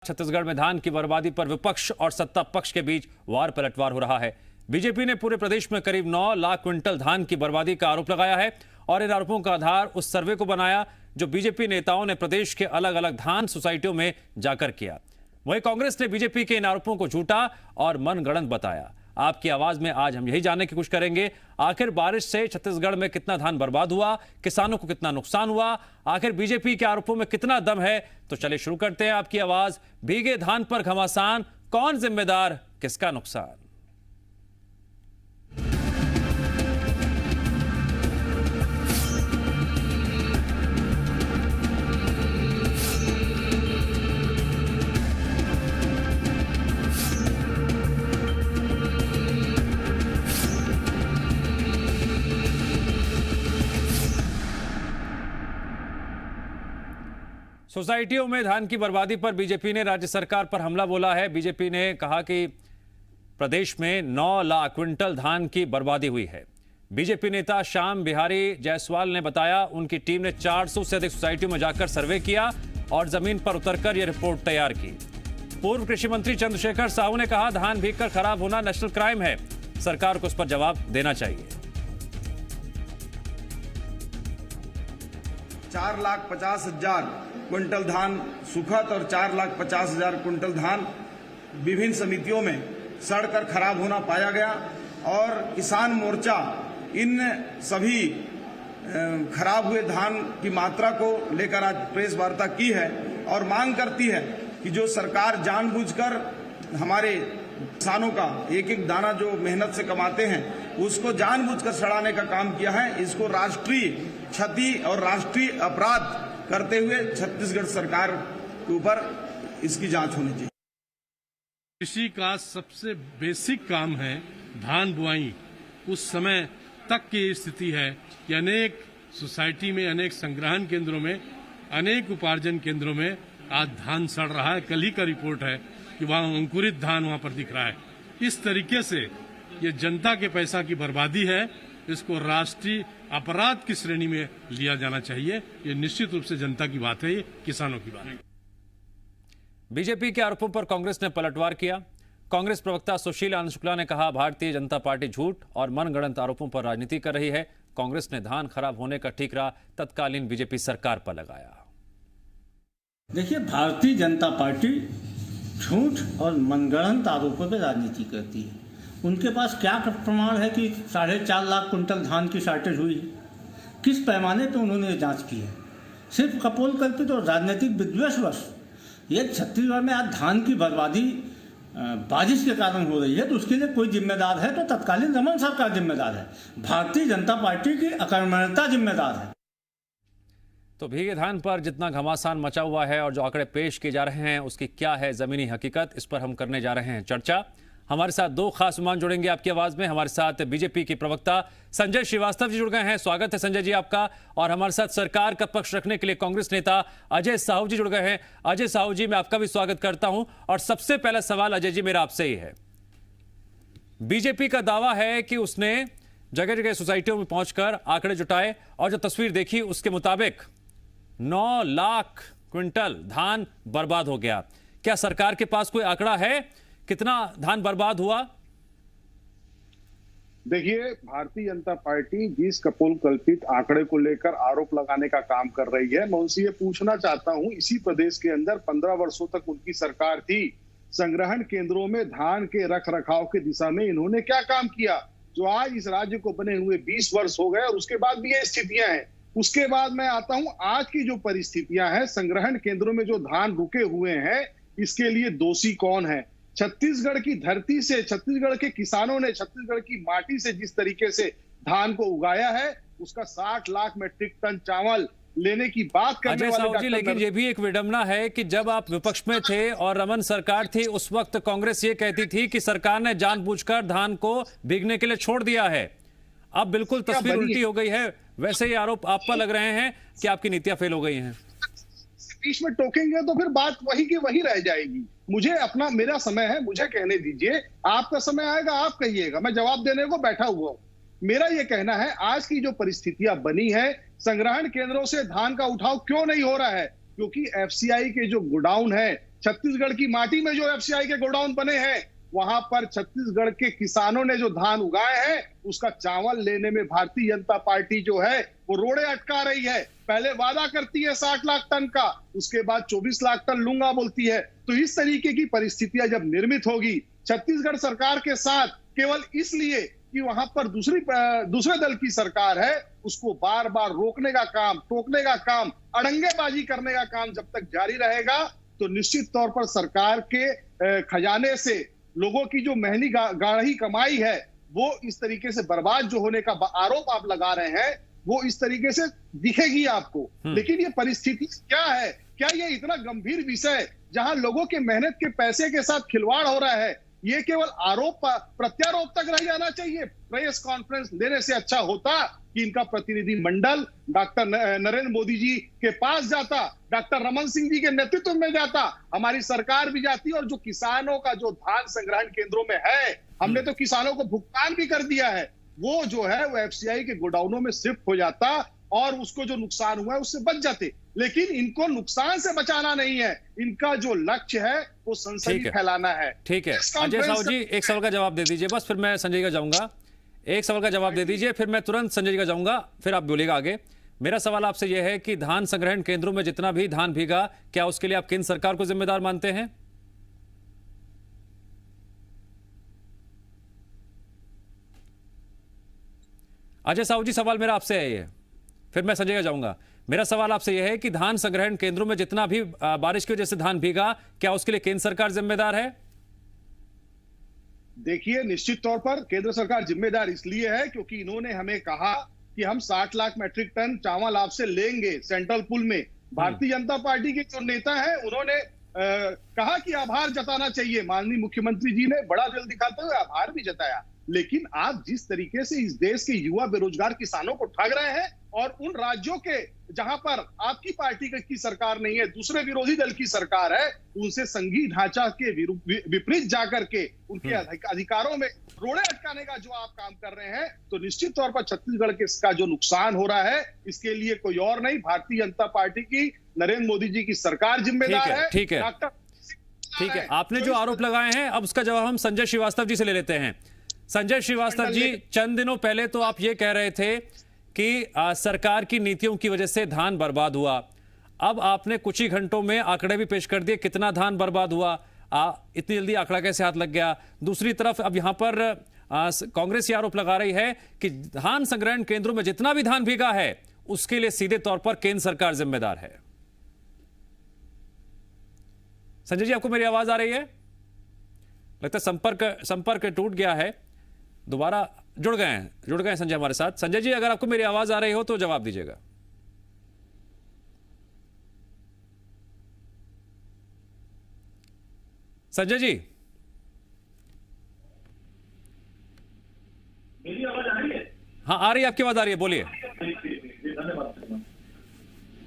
छत्तीसगढ़ में धान की बर्बादी पर विपक्ष और सत्ता पक्ष के बीच वार पलटवार हो रहा है। बीजेपी ने पूरे प्रदेश में करीब 9 लाख क्विंटल धान की बर्बादी का आरोप लगाया है और इन आरोपों का आधार उस सर्वे को बनाया जो बीजेपी नेताओं ने प्रदेश के अलग अलग धान सोसाइटियों में जाकर किया। वहीं कांग्रेस ने बीजेपी के इन आरोपों को झूठा और मनगढ़ंत बताया। आपकी आवाज में आज हम यही जानने की कोशिश करेंगे, आखिर बारिश से छत्तीसगढ़ में कितना धान बर्बाद हुआ, किसानों को कितना नुकसान हुआ, आखिर बीजेपी के आरोपों में कितना दम है। तो चलिए शुरू करते हैं आपकी आवाज। भीगे धान पर घमासान, कौन जिम्मेदार, किसका नुकसान। सोसाइटियों में धान की बर्बादी पर बीजेपी ने राज्य सरकार पर हमला बोला है। बीजेपी ने कहा कि प्रदेश में 9 लाख क्विंटल धान की बर्बादी हुई है। बीजेपी नेता श्याम बिहारी जायसवाल ने बताया उनकी टीम ने 400 से अधिक सोसाइटियों में जाकर सर्वे किया और जमीन पर उतरकर यह रिपोर्ट तैयार की। पूर्व कृषि मंत्री चंद्रशेखर साहू ने कहा धान भीगकर खराब होना नेशनल क्राइम है, सरकार को इस पर जवाब देना चाहिए। 4,50,000 क्विंटल धान सुखद और 4,50,000 क्विंटल धान विभिन्न समितियों में सड़कर खराब होना पाया गया और किसान मोर्चा इन सभी खराब हुए धान की मात्रा को लेकर आज प्रेस वार्ता की है और मांग करती है कि जो सरकार जानबूझकर हमारे किसानों का एक एक दाना जो मेहनत से कमाते हैं उसको जानबूझकर सड़ाने का काम किया है, इसको राष्ट्रीय क्षति और राष्ट्रीय अपराध करते हुए छत्तीसगढ़ सरकार के ऊपर इसकी जांच होनी चाहिए। कृषि का सबसे बेसिक काम है धान बुआई। उस समय तक की स्थिति है कि अनेक सोसाइटी में, अनेक संग्रहण केंद्रों में, अनेक उपार्जन केंद्रों में आज धान सड़ रहा है। कल ही का रिपोर्ट है कि वहां अंकुरित धान वहां पर दिख रहा है। इस तरीके से ये जनता के पैसा की बर्बादी है, इसको राष्ट्रीय अपराध की श्रेणी में लिया जाना चाहिए। ये निश्चित रूप से जनता की बात है, ये किसानों की बात है। बीजेपी के आरोपों पर कांग्रेस ने पलटवार किया। कांग्रेस प्रवक्ता सुशील आनंद शुक्ला ने कहा भारतीय जनता पार्टी झूठ और मनगढ़ंत आरोपों पर राजनीति कर रही है। कांग्रेस ने धान खराब होने का ठीकरा तत्कालीन बीजेपी सरकार पर लगाया। देखिए, भारतीय जनता पार्टी झूठ और मनगढ़ंत आरोपों पर राजनीति करती है। उनके पास क्या प्रमाण है कि 4.5 लाख कुंटल धान की शॉर्टेज हुई है? किस पैमाने पर उन्होंने जांच की है? सिर्फ कपोल कल्पित और राजनीतिक विद्वेषवश ये छत्तीसगढ़ में आज धान की बर्बादी बारिश के कारण हो रही है, तो उसके लिए कोई जिम्मेदार है तो तत्कालीन रमन सरकार जिम्मेदार है। भारतीय जनता पार्टी की अकर्मण्यता जिम्मेदार है। तो भीगे धान पर जितना घमासान मचा हुआ है और जो आंकड़े पेश किए जा रहे हैं उसकी क्या है जमीनी हकीकत, इस पर हम करने जा रहे हैं चर्चा। हमारे साथ 2 खास मेहमान जुड़ेंगे आपकी आवाज में। हमारे साथ बीजेपी के प्रवक्ता संजय श्रीवास्तव जी जुड़ गए हैं, स्वागत है संजय जी आपका। और हमारे साथ सरकार का पक्ष रखने के लिए कांग्रेस नेता अजय साहू जी जुड़ गए हैं। अजय साहू जी, मैं आपका भी स्वागत करता हूं। और सबसे पहला सवाल अजय जी मेरा आपसे ही है, बीजेपी का दावा है कि उसने जगह जगह सोसाइटियों में पहुंचकर आंकड़े जुटाए और जो तस्वीर देखी उसके मुताबिक 9 लाख क्विंटल धान बर्बाद हो गया। क्या सरकार के पास कोई आंकड़ा है कितना धान बर्बाद हुआ? देखिए, भारतीय जनता पार्टी जिस कपोल कल्पित आंकड़े को लेकर आरोप लगाने का काम कर रही है, मैं उनसे ये पूछना चाहता हूं, इसी प्रदेश के अंदर 15 वर्षों तक उनकी सरकार थी। संग्रहण केंद्रों में धान के रख रखाव की दिशा में इन्होंने क्या काम किया जो आज इस राज्य को बने हुए 20 वर्ष हो गए और उसके बाद भी ये स्थितियां हैं। उसके बाद मैं आता हूं, आज की जो परिस्थितियां हैं, संग्रहण केंद्रों में जो धान रुके हुए हैं, इसके लिए दोषी कौन है? छत्तीसगढ़ की धरती से, छत्तीसगढ़ के किसानों ने छत्तीसगढ़ की माटी से जिस तरीके से धान को उगाया है, उसका 60 लाख मेट्रिक टन चावल लेने की बात करने वाले डॉक्टर, लेकिन ये भी एक विडंबना है कि जब आप विपक्ष में थे और रमन सरकार थी, उस वक्त कांग्रेस ये कहती थी कि सरकार ने जानबूझकर धान को भीगने के लिए छोड़ दिया है। अब बिल्कुल तस्वीर उल्टी हो गई है। वैसे ही आरोप आप पर लग रहे हैं कि आपकी नीतियां फेल हो गई हैं। बीच में टोकेंगे तो फिर बात वही की वही रह जाएगी। मुझे अपना, मेरा समय है, मुझे कहने दीजिए। आपका समय आएगा, आप कहिएगा, मैं जवाब देने को बैठा हुआ हूं। मेरा यह कहना है, आज की जो परिस्थितियां बनी है, संग्रहण केंद्रों से धान का उठाव क्यों नहीं हो रहा है? क्योंकि एफसीआई के जो गोडाउन है छत्तीसगढ़ की माटी में जो एफसीआई के गोडाउन बने हैं, वहां पर छत्तीसगढ़ के किसानों ने जो धान उगाए हैं उसका चावल लेने में भारतीय जनता पार्टी जो है वो रोड़े अटका रही है। पहले वादा करती है 60 लाख टन का, उसके बाद 24 लाख टन लूंगा बोलती है। तो इस तरीके की परिस्थितियां जब निर्मित होगी छत्तीसगढ़ सरकार के साथ, केवल इसलिए कि वहां पर दूसरे दल की सरकार है, उसको बार बार रोकने का काम, टोकने का काम, अड़ंगेबाजी करने का काम जब तक जारी रहेगा तो निश्चित तौर पर सरकार के खजाने से लोगों की जो मेहनती गाढ़ी कमाई है वो इस तरीके से बर्बाद जो होने का आरोप आप लगा रहे हैं वो इस तरीके से दिखेगी आपको। लेकिन ये परिस्थिति क्या है? क्या ये इतना गंभीर विषय जहां लोगों के मेहनत के पैसे के साथ खिलवाड़ हो रहा है, ये केवल आरोप प्रत्यारोप तक रह जाना चाहिए? प्रेस कॉन्फ्रेंस देने से अच्छा होता कि इनका प्रतिनिधि मंडल डॉक्टर नरेंद्र मोदी जी के पास जाता, डॉक्टर रमन सिंह जी के नेतृत्व में जाता, हमारी सरकार भी जाती और जो किसानों का जो धान संग्रहण केंद्रों में है, हमने तो किसानों को भुगतान भी कर दिया है, वो जो है वो एफसीआई के गोडाउनों में शिफ्ट हो जाता और उसको जो नुकसान हुआ है उससे बच जाते। लेकिन इनको नुकसान से बचाना नहीं है, इनका जो लक्ष्य है वो सनसनी फैलाना है। ठीक है अजय साहू जी, एक सवाल का जवाब दे दीजिए बस, फिर मैं संजय का जाऊंगा। एक सवाल का जवाब दे दीजिए, फिर मैं तुरंत संजय जी का जाऊंगा, फिर आप बोलिएगा आगे। मेरा सवाल आपसे यह है कि धान संग्रहण केंद्रों में जितना भी धान भीगा, क्या उसके लिए आप केंद्र सरकार को जिम्मेदार मानते हैं? अजय साहू जी, सवाल मेरा आपसे है ये, फिर मैं संजय का जाऊंगा। मेरा सवाल आपसे यह है कि धान संग्रहण केंद्रों में जितना भी बारिश की वजह से धान भीगा, क्या उसके लिए केंद्र सरकार जिम्मेदार है? देखिए, निश्चित तौर पर केंद्र सरकार जिम्मेदार इसलिए है क्योंकि इन्होंने हमें कहा कि हम 60 लाख मैट्रिक टन चावल आपसे लेंगे सेंट्रल पूल में। भारतीय जनता पार्टी के जो नेता है उन्होंने कहा कि आभार जताना चाहिए। माननीय मुख्यमंत्री जी ने बड़ा दिल दिखाते हुए आभार भी जताया। लेकिन आप जिस तरीके से इस देश के युवा बेरोजगार किसानों को ठग रहे हैं और उन राज्यों के जहां पर आपकी पार्टी की सरकार नहीं है, दूसरे विरोधी दल की सरकार है, उनसे संघीय ढांचा के विपरीत जाकर के उनके अधिकारों में रोड़े अटकाने का जो आप काम कर रहे हैं, तो निश्चित तौर पर छत्तीसगढ़ के इसका जो नुकसान हो रहा है इसके लिए कोई और नहीं, भारतीय जनता पार्टी की, नरेंद्र मोदी जी की सरकार जिम्मेदार है। ठीक है, आपने जो आरोप लगाए हैं अब उसका जवाब हम संजय श्रीवास्तव जी से ले लेते हैं। संजय श्रीवास्तव जी, चंद दिनों पहले तो आप ये कह रहे थे कि सरकार की नीतियों की वजह से धान बर्बाद हुआ। अब आपने कुछ ही घंटों में आंकड़े भी पेश कर दिए कितना धान बर्बाद हुआ। इतनी जल्दी आंकड़ा कैसे हाथ लग गया? दूसरी तरफ अब यहां पर कांग्रेस ये आरोप लगा रही है कि धान संग्रहण केंद्रों में जितना भी धान भीगा है उसके लिए सीधे तौर पर केंद्र सरकार जिम्मेदार है। संजय जी, आपको मेरी आवाज आ रही है? लगता है संपर्क टूट गया है। दोबारा जुड़ गए हैं संजय हमारे साथ। संजय जी, अगर आपको मेरी आवाज आ रही हो तो जवाब दीजिएगा। संजय जी, मेरी आवाज आ रही है? हाँ, आ रही है, आपकी आवाज आ रही है, बोलिए। धन्यवाद।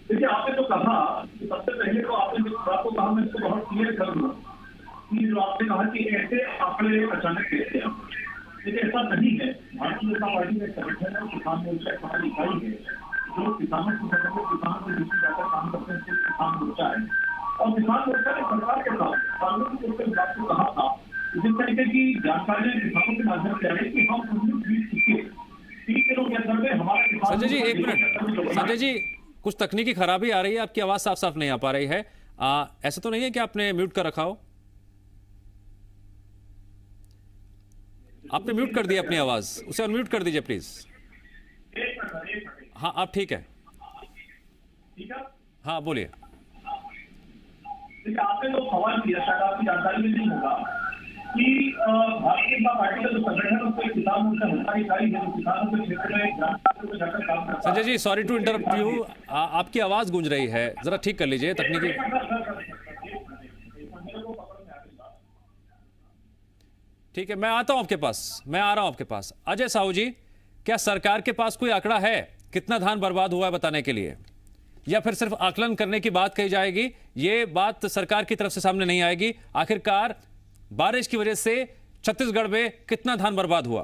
देखिए, आपने जो कहा कि सबसे पहले तो आपने जो बात को कहा, मैं इसको बहुत क्लियर कर दूं कि जो आपने कहा कि ऐसे आंकड़े अचानक कैसे आए, लेकिन ऐसा नहीं है। भारतीय जनता पार्टी का संगठन है, किसान मोर्चा एक हमारी इकाई है जो किसानों को किसानों के बीच जाकर काम करते हैं, किसान मोर्चा है। और किसान मोर्चा ने सरकार के साथ कानूनी तौर पर बात को कहा था, जिस तरीके की जानकारियां किसानों के माध्यम से आई कि हम 3 दिनों के अंदर में हमारा। संजय जी, एक मिनट। संजय जी, कुछ तकनीकी खराबी आ रही है, आपकी आवाज साफ साफ नहीं आ पा रही है। ऐसा तो नहीं है कि आपने म्यूट कर रखा हो? आपने म्यूट कर दिया अपनी आवाज, उसे अनम्यूट कर दीजिए प्लीज। हाँ, आप ठीक है? हाँ, बोलिए। देखिए, आपने जो सवाल किया शायद आपकी जानकारी में नहीं होगा कि भारतीय जनता पार्टी का जो संगठन है उसको किसान मोर्चा हमारी इकाई है, जो किसानों के क्षेत्र में जानकारियों को जाकर काम करता है। Sanjay ji, sorry to interrupt you, आपकी आवाज गूंज रही है, जरा ठीक कर लीजिए तकनीकी। ठीक है, मैं आता हूं आपके पास, मैं आ रहा हूं आपके पास। अजय साहू जी, क्या सरकार के पास कोई आंकड़ा है कितना धान बर्बाद हुआ है बताने के लिए, या फिर सिर्फ आकलन करने की बात कही जाएगी? ये बात सरकार की तरफ से सामने नहीं आएगी आखिरकार बारिश की वजह से छत्तीसगढ़ में कितना धान बर्बाद हुआ?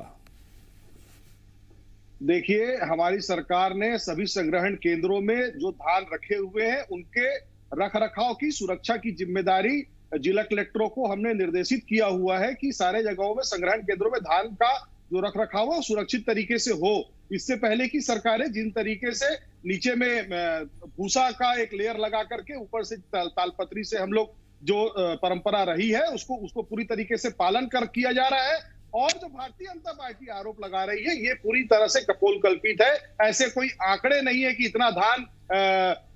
देखिए, हमारी सरकार ने सभी संग्रहण केंद्रों में जो धान रखे हुए हैं उनके रख रखाव की, सुरक्षा की जिम्मेदारी जिला कलेक्टरों को हमने निर्देशित किया हुआ है कि सारे जगहों में संग्रहण केंद्रों में धान का जो रख रखाव है सुरक्षित तरीके से हो। इससे पहले की सरकारें जिन तरीके से नीचे में भूसा का एक लेयर लगा करके ऊपर से तालपत्री से हम लोग जो परंपरा रही है उसको पूरी तरीके से पालन किया जा रहा है। और जो भारतीय जनता पार्टी आरोप लगा रही है ये पूरी तरह से कपोलकल्पित है। ऐसे कोई आंकड़े नहीं है कि इतना धान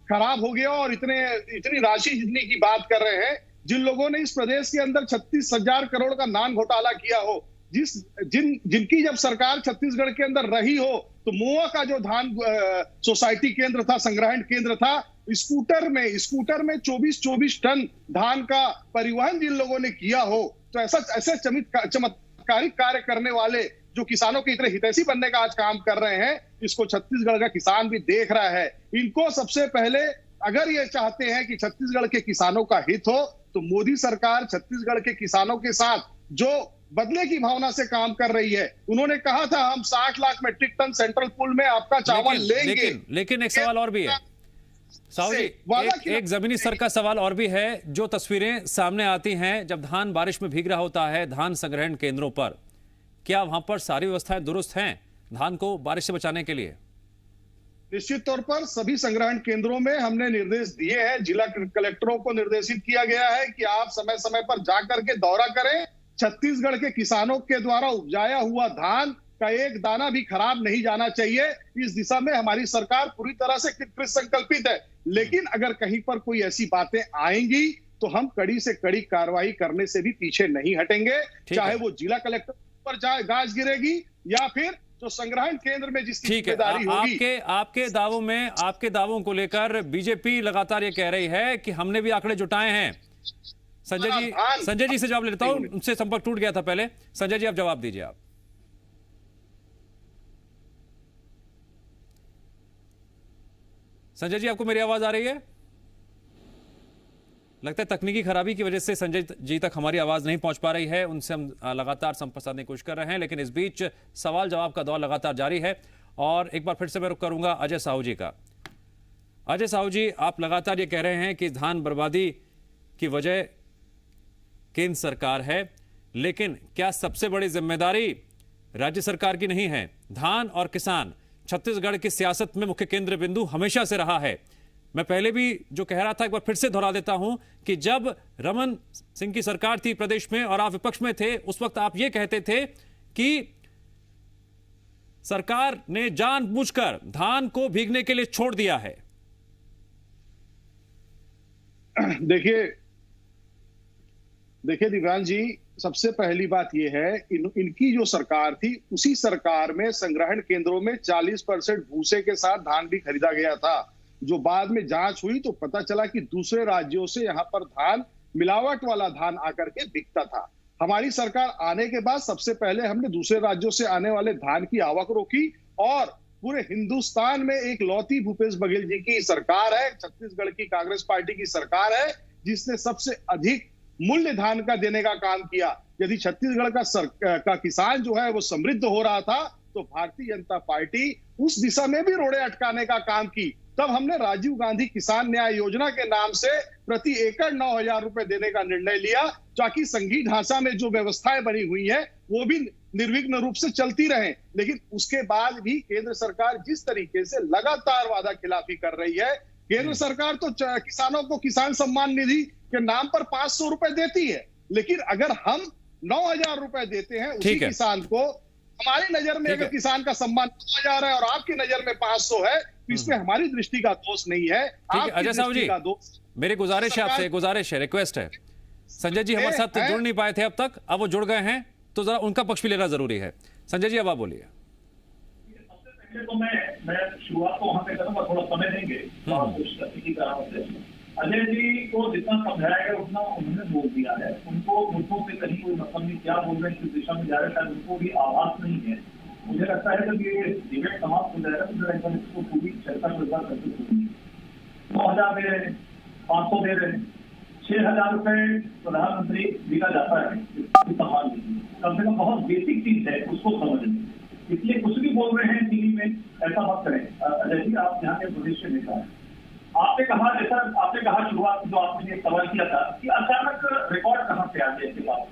खराब हो गया और इतनी राशि जितने की बात कर रहे हैं। जिन लोगों ने इस प्रदेश के अंदर 36,000 करोड़ का नान घोटाला किया हो, जिनकी जब सरकार छत्तीसगढ़ के अंदर रही हो, तो मोआ का जो धान सोसाइटी केंद्र था, संग्रहण केंद्र था, स्कूटर में 24 टन धान का परिवहन जिन लोगों ने किया हो, तो ऐसे चमत्कारिक कार्य करने वाले जो किसानों के इतने हितैषी बनने का आज काम कर रहे हैं, इसको छत्तीसगढ़ का किसान भी देख रहा है। इनको सबसे पहले अगर ये चाहते हैं कि छत्तीसगढ़ के किसानों का हित हो, तो मोदी सरकार छत्तीसगढ़ के किसानों के साथ जो बदले की भावना से काम कर रही है। उन्होंने कहा था हम 60 lakh metric ton central pool में आपका चावल लेंगे। लेकिन एक सवाल और भी है साहू जी, एक जमीनी स्तर का सवाल और भी है। जो तस्वीरें सामने आती हैं जब धान बारिश में भीग रहा होता है धान संग्रहण केंद्रों पर, क्या वहां पर सारी व्यवस्थाएं दुरुस्त हैं धान को बारिश से बचाने के लिए? निश्चित तौर पर सभी संग्रहण केंद्रों में हमने निर्देश दिए हैं। जिला कलेक्टरों को निर्देशित किया गया है कि आप समय समय पर जाकर के दौरा करें। छत्तीसगढ़ के किसानों के द्वारा उपजाया हुआ धान का एक दाना भी खराब नहीं जाना चाहिए। इस दिशा में हमारी सरकार पूरी तरह से कृत संकल्पित है। लेकिन अगर कहीं पर कोई ऐसी बातें आएंगी तो हम कड़ी से कड़ी कार्रवाई करने से भी पीछे नहीं हटेंगे, चाहे वो जिला कलेक्टर पर गाज गिरेगी या फिर जो संग्रहण केंद्र में जिसकी जिम्मेदारी होगी। आपके दावों को लेकर बीजेपी लगातार ये कह रही है कि हमने भी आंकड़े जुटाए हैं। संजय जी से जवाब लेता हूं, उनसे संपर्क टूट गया था पहले। संजय जी आप जवाब दीजिए। आप संजय जी, आपको मेरी आवाज आ रही है? लगता है तकनीकी खराबी की वजह से संजय जी तक हमारी आवाज नहीं पहुंच पा रही है। उनसे हम लगातार संपर्क साधने की कोशिश कर रहे हैं, लेकिन इस बीच सवाल जवाब का दौर लगातार जारी है। और एक बार फिर से मैं रुख करूंगा अजय साहू जी का। अजय साहू जी, आप लगातार ये कह रहे हैं कि धान बर्बादी की वजह केंद्र सरकार है, लेकिन क्या सबसे बड़ी जिम्मेदारी राज्य सरकार की नहीं है? धान और किसान छत्तीसगढ़ की सियासत में मुख्य केंद्र बिंदु हमेशा से रहा है। मैं पहले भी जो कह रहा था एक बार फिर से दोहरा देता हूं कि जब रमन सिंह की सरकार थी प्रदेश में और आप विपक्ष में थे, उस वक्त आप ये कहते थे कि सरकार ने जानबूझकर धान को भीगने के लिए छोड़ दिया है। देखिए दिव्यांग जी, सबसे पहली बात यह है इनकी जो सरकार थी उसी सरकार में संग्रहण केंद्रों में 40% भूसे के साथ धान भी खरीदा गया था। जो बाद में जांच हुई तो पता चला कि दूसरे राज्यों से यहाँ पर धान, मिलावट वाला धान आकर के बिकता था। हमारी सरकार आने के बाद सबसे पहले हमने दूसरे राज्यों से आने वाले धान की आवक रोकी और पूरे हिंदुस्तान में एक लौती भूपेश बघेल जी की सरकार है, छत्तीसगढ़ की कांग्रेस पार्टी की सरकार है, जिसने सबसे अधिक मूल्य धान का देने का काम किया। यदि छत्तीसगढ़ का किसान जो है वो समृद्ध हो रहा था तो भारतीय जनता पार्टी उस दिशा में भी रोड़े अटकाने का काम की। तब हमने राजीव गांधी किसान न्याय योजना के नाम से प्रति एकड़ 9,000 रुपए देने का निर्णय लिया, ताकि संघीय ढांचा में जो व्यवस्थाएं बनी हुई है वो भी निर्विघ्न रूप से चलती रहे। लेकिन उसके बाद भी केंद्र सरकार जिस तरीके से लगातार वादा खिलाफी कर रही है, केंद्र सरकार तो किसानों को किसान सम्मान निधि के नाम पर 500 रुपए देती है, लेकिन अगर हम 9,000 रुपए देते हैं उसी किसान को, हमारी नजर में अगर किसान का सम्मान 9,000 है और आपकी नजर में 500 है, तो इसमें हमारी दृष्टि का दोष नहीं है। अजय साहू जी, मेरी गुजारिश है आपसे, गुजारिश है, रिक्वेस्ट है। संजय जी हमारे साथ जुड़ नहीं पाए थे अब तक, अब वो जुड़ गए हैं तो जरा उनका पक्ष भी लेना जरूरी है। संजय जी अब आप बोलिए। सबसे पहले तो मैं शुरुआत को वहां पे करूंगा, थोड़ा समय देंगे तकनीकी कारणों से। अजय जी को जितना समझाया गया उतना उन्होंने बोल दिया है। उनको मुद्दों से कहीं कोई मतलब नहीं, क्या बोल रहे हैं, किस दिशा में जा रहे हैं, शायद उनको भी आभास नहीं है। मुझे लगता है जब ये डिबेट समाप्त हो जाएगा तो जरा एकदम इसको पूरी चर्चा में करके होगी। 9,000 दे रहे हैं, 500 दे रहे हैं, 6,000 रुपए प्रधानमंत्री दिया जाता है सम्मान निधि, कम से कम बहुत बेसिक चीज है, उसको समझने। इसलिए कुछ भी बोल रहे हैं टीवी में, ऐसा मत करें। अजय जी, आप यहाँ के प्रदेश के नेता है, आपने कहा, जैसा आपने कहा शुरुआत में जो आपने सवाल किया था कि अचानक रिकॉर्ड कहां से आ गया इसके बाद।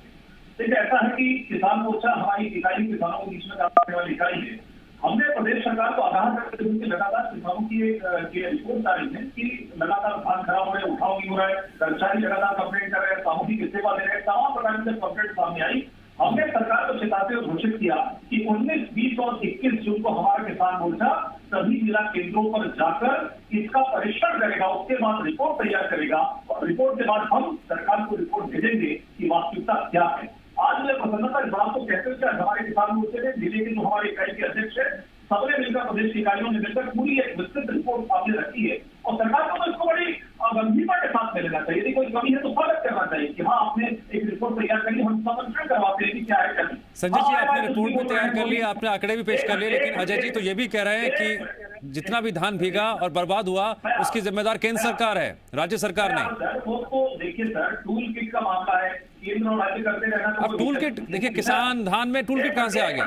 देखिए, ऐसा है कि किसान मोर्चा हमारी इकाई किसानों के बीच में काम करने वाली इकाई है। हमने प्रदेश सरकार को आगाह करते हुए लगातार किसानों की रिपोर्ट आ रही है कि लगातार धान खराब हो रहे हैं, उठाव नहीं हो रहा है, कर्मचारी लगातार कंप्लेंट कर रहे हैं, सामूहिक सेवा दे रहे हैं, तमाम प्रकार की कंप्लेंट सामने आई। हमने सरकार को चेताते हुए घोषित किया कि 19, 20 और 21 जून को हमारा किसान मोर्चा सभी जिला केंद्रों पर जाकर इसका परीक्षण करेगा, उसके बाद रिपोर्ट तैयार करेगा और रिपोर्ट के बाद हम सरकार को रिपोर्ट भेजेंगे कि वास्तविकता क्या है। आज मुझे प्रसन्नता इस बात को कहते हुए हमारे किसान मोर्चे ने जिले के जो हमारे इकाई के अध्यक्ष है, सबने मिलकर, प्रदेश की इकाइयों ने मिलकर पूरी एक विस्तृत रिपोर्ट सामने रखी है और सरकार को तो इसको बड़ी गंभीरता के साथ में लेना चाहिए। यदि कोई कमी है तो स्वागत करना चाहिए कि हाँ, आपने एक रिपोर्ट तैयार करी, हम समर्थन करवाते हैं कि क्या है क्या नहीं। संजय जी, आपने रिपोर्ट भी तैयार कर लिया, आपने आंकड़े भी पेश कर लिए, लेकिन अजय जी तो ये भी कह रहे हैं कि जितना भी धान भीगा और बर्बाद हुआ उसकी जिम्मेदार केंद्र सरकार है, राज्य सरकार नहीं। वो देखिए सर, टूल किट का मामला है, केंद्र और राज्य करते रहना। अब टूल किट देखिए, किसान धान में टूल किट कहां से आ गया?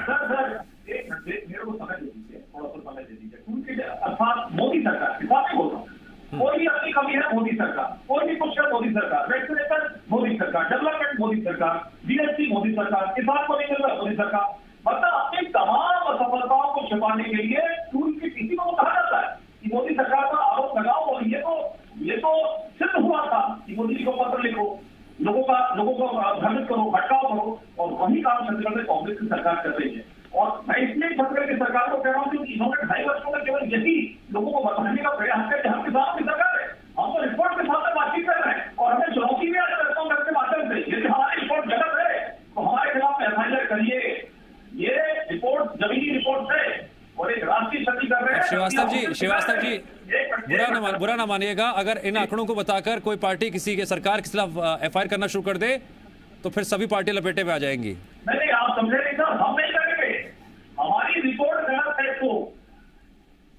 मेरे को समय दे दीजिए, थोड़ा सा समय दे दीजिए। टूल किट अर्थात मोदी सरकार, किसान नहीं बोल रहा हूँ, कोई भी अपनी कमी है मोदी सरकार, कोई भी कुछ है मोदी सरकार, वैक्सीनेशन मोदी सरकार, डेवलपमेंट मोदी सरकार, जीएसटी मोदी सरकार, किसान को नहीं मिल रहा मोदी सरकार। मतलब अपनी तमाम असफलताओं को छिपाने के लिए टूल किट इसी को कहा जाता है कि मोदी सरकार पर आरोप लगाओ और ये तो सिद्ध हुआ था कि मोदी जी को पत्र लिखो, लोगों को भ्रमित करो, भटकाव करो, और वही काम छत्तीसगढ़ में कांग्रेस की सरकार कर रही है। और मैं इसलिए छत्तीसगढ़ की सरकार को कह रहा हूँ क्योंकि इन्होंने 2.5 वर्षों में केवल यही लोगों को बताने का प्रयास किया कि हम किसानों की सरकार है, हम तो रिपोर्ट के साथ बातचीत कर रहे हैं और हमें चुनौती भी आज करता के माध्यम से, यदि हमारी रिपोर्ट गलत है तो हमारे खिलाफ एफआईआर करिए। ये रिपोर्ट जमीनी रिपोर्ट है और एक राष्ट्रीय क्षति कर रहे हैं। श्रीवास्तव जी बुरा ना मानिएगा, अगर इन आंकड़ों को बताकर कोई पार्टी किसी के सरकार के खिलाफ एफआईआर करना शुरू कर दे तो फिर सभी पार्टी लपेटे में आ जाएंगी। नहीं, आप समझे नहीं सर, हम नहीं करेंगे, हमारी रिपोर्ट गलत है तो।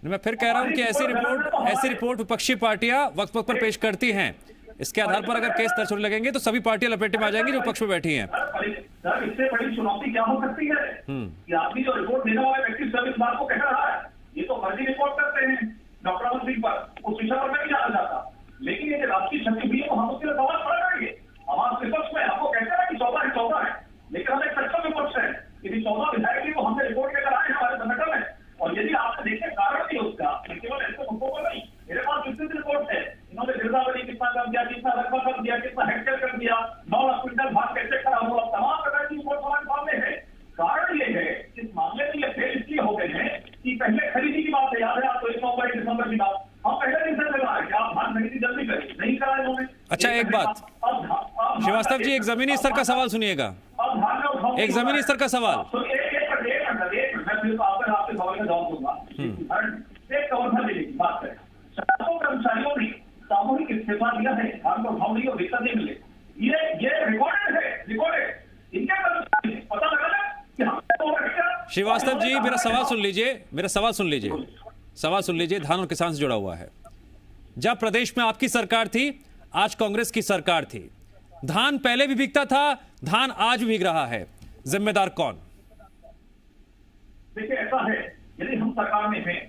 मैं फिर कह रहा हूं कि ऐसी रिपोर्ट विपक्षी पार्टियां वक्त वक्त पर पेश करती हैं, इसके आधार पर अगर केस दर्ज होने लगेंगे तो सभी पार्टियां लपेटे में आ जाएंगी जो पक्ष में बैठी हैं। सर, इससे बड़ी चुनौती क्या हो सकती है कि आदमी जो रिपोर्ट देने वाला व्यक्ति सब इस बात को कह रहा है, ये तो फर्जी रिपोर्ट करते हैं डॉक्टर अमन सिंह पर, उस विषय पर मैं नहीं जाना चाहता, लेकिन ये राष्ट्रीय क्षति हुई है तो हम उसके लिए सवाल खड़ा करेंगे। हम आपके पक्ष में हमको कहते हैं कि 14 है, लेकिन हम एक सक्षम विपक्ष है, यदि 14 विधायक को हमने रिपोर्ट लेकर आए हमारे संगठन में, और यदि आपने देखे कारण भी उसका, केवल ऐसे मुद्दों पर नहीं, मेरे पास विस्तृत रिपोर्ट है, इन्होंने गिरदावरी कितना कम दिया, कितना रकबा कम दिया, कितना हेक्टेयर कर दिया, 9 लाख क्विंटल धान कैसे खराब हुआ, तमाम प्रकार की रिपोर्ट हमारे सामने है। कारण ये है, इस मामले में ये फेल इसलिए हो गए हैं कि पहले खरीदी की बात याद है आपको, 1 नवंबर 1 दिसंबर की बात, हम पहले दिन से लगा है कि आप धान खरीदी जल्दी करें, नहीं करा इन्होंने। अच्छा, एक बात श्रीवास्तव जी, एक जमीनी स्तर का सवाल सुनिएगा, एक जमीनी स्तर का सवाल। आपके सवाल का जवाब दूंगा। एक गवर्नर लेने की बात करें, कर्मचारियों ने सामूहिक इस्तीफा दिया है, धान को उठाव नहीं और वेतन नहीं मिले, ये रिकॉर्डेड है, इनके कर्मचारी पता लगा कि हम। श्रीवास्तव जी, मेरा सवाल सुन लीजिए, धान और किसान से जुड़ा हुआ है। जब प्रदेश में आपकी सरकार थी, आज कांग्रेस की सरकार थी, धान पहले भी बिकता था, धान आज भी बिक रहा है, जिम्मेदार कौन? देखिए, ऐसा है, यदि हम सरकार में हैं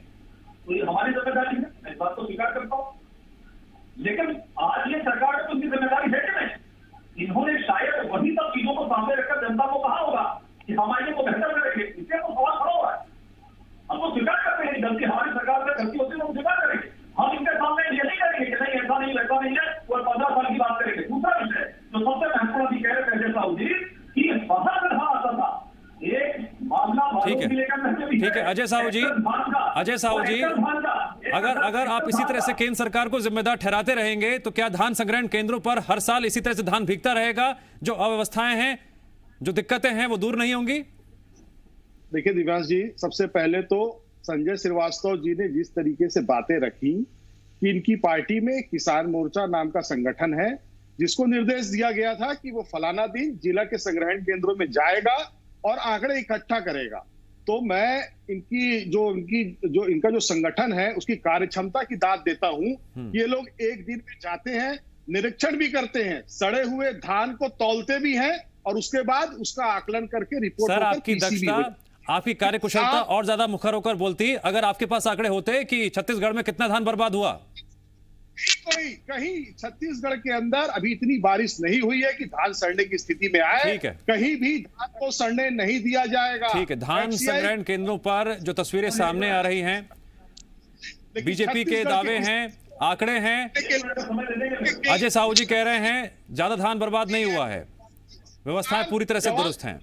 तो ये हमारी जिम्मेदारी है, मैं इस बात को स्वीकार करता हूं, लेकिन आज ये सरकार तो उनकी जिम्मेदारी है कि नहीं? इन्होंने शायद वही सब चीजों को सामने रखकर जनता को कहा होगा कि हमारे को बेहतर करेंगे, इसलिए तो सवाल खड़ा हुआ है। हम तो स्वीकार करते हैं, गलती हमारी सरकार से गलती होती है तो हम स्वीकार करेंगे, हम इनके सामने ये नहीं करेंगे कि नहीं ऐसा नहीं वैसा नहीं है, वो 15 साल की बात करेंगे। दूसरा विषय जो सबसे महत्वपूर्ण अभी कह रहे थे साहू जी कि बाहर से धान आता था, एक मामला ठीक है अजय साहू जी, अगर आप इसी तरह से केंद्र सरकार को जिम्मेदार ठहराते रहेंगे तो क्या धान संग्रहण केंद्रों पर हर साल इसी तरह से धान भीगता रहेगा? जो अव्यवस्थाएं हैं, जो दिक्कतें हैं, वो दूर नहीं होंगी? देखिए दिव्यांश जी, सबसे पहले तो संजय श्रीवास्तव जी ने जिस तरीके से बातें रखी कि इनकी पार्टी में किसान मोर्चा नाम का संगठन है, जिसको निर्देश दिया गया था कि वो फलाना दिन जिला के संग्रहण केंद्रों में जाएगा और आंकड़े इकट्ठा करेगा, तो मैं इनका जो संगठन है उसकी कार्यक्षमता की दाद देता हूं। ये लोग एक दिन में जाते हैं, निरीक्षण भी करते हैं, सड़े हुए धान को तौलते भी हैं और उसके बाद उसका आकलन करके रिपोर्ट। सर, आपकी दक्षता, आपकी कार्यकुशलता और ज्यादा मुखर होकर बोलती अगर आपके पास आंकड़े होते कि छत्तीसगढ़ में कितना धान बर्बाद हुआ। कहीं छत्तीसगढ़ के अंदर अभी इतनी बारिश नहीं हुई है कि धान सड़ने की स्थिति में आए। ठीक है। कहीं भी धान को सड़ने नहीं दिया जाएगा। ठीक है, धान संग्रहण केंद्रों पर जो तस्वीरें सामने आ रही हैं, बीजेपी के दावे हैं, आंकड़े हैं। अजय साहू जी कह रहे हैं ज्यादा धान बर्बाद नहीं हुआ है, व्यवस्थाएं पूरी तरह से दुरुस्त हैं।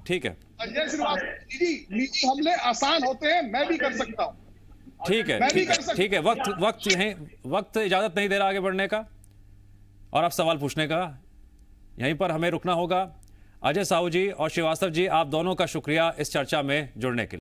ठीक है, अजय श्रीवास्तव जी, निजी हमले आसान होते हैं, मैं भी कर सकता हूं। ठीक है, ठीक है। वक्त इजाजत नहीं दे रहा आगे बढ़ने का और आप सवाल पूछने का, यहीं पर हमें रुकना होगा। अजय साहू जी और श्रीवास्तव जी, आप दोनों का शुक्रिया इस चर्चा में जुड़ने के लिए।